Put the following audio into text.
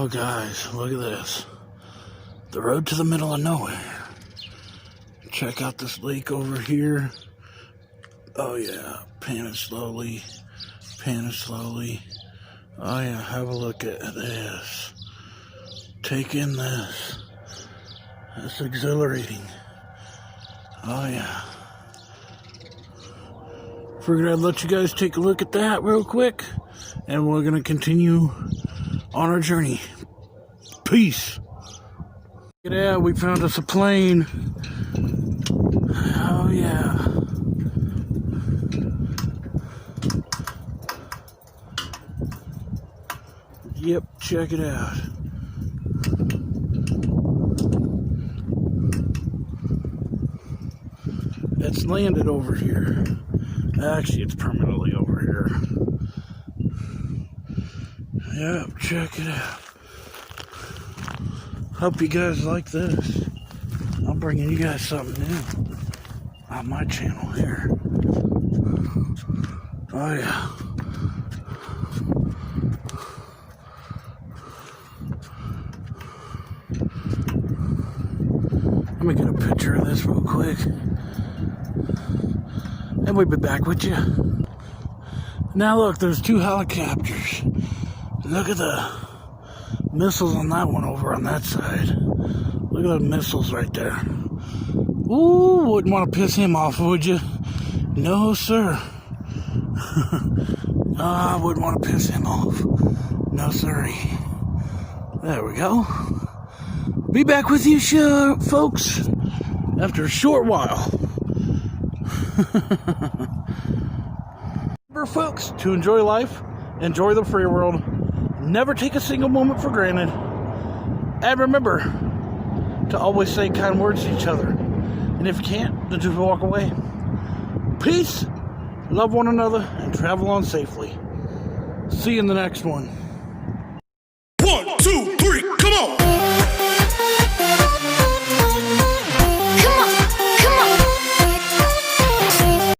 Oh, guys, look at this. The road to the middle of nowhere. Check out this lake over here. Oh, yeah. Pan it slowly. Pan it slowly. Oh, yeah. Have a look at this. Take in this. That's exhilarating. Oh, yeah. Figured I'd let you guys take a look at that real quick. And we're going to continue on our journey. Peace. Yeah, we found us a plane. Oh, yeah. Yep, check it out. It's landed over here. Actually, it's permanently over here. Yep, check it out. Hope you guys like this. I'm bringing you guys something new on my channel here. Oh, yeah. Let me get a picture of this real quick. And we'll be back with you. Now look, there's two helicopters. Look at the missiles on that one over on that side. Look at those missiles right there. Ooh, wouldn't want to piss him off, would you? No, sir. I wouldn't want to piss him off. No, sirree. There we go. Be back with you, folks, after a short while. Remember, folks, to enjoy life, enjoy the free world, never take a single moment for granted, and remember to always say kind words to each other. And if you can't, then just walk away. Peace, love one another, and travel on safely. See you in the next one. 1, 2.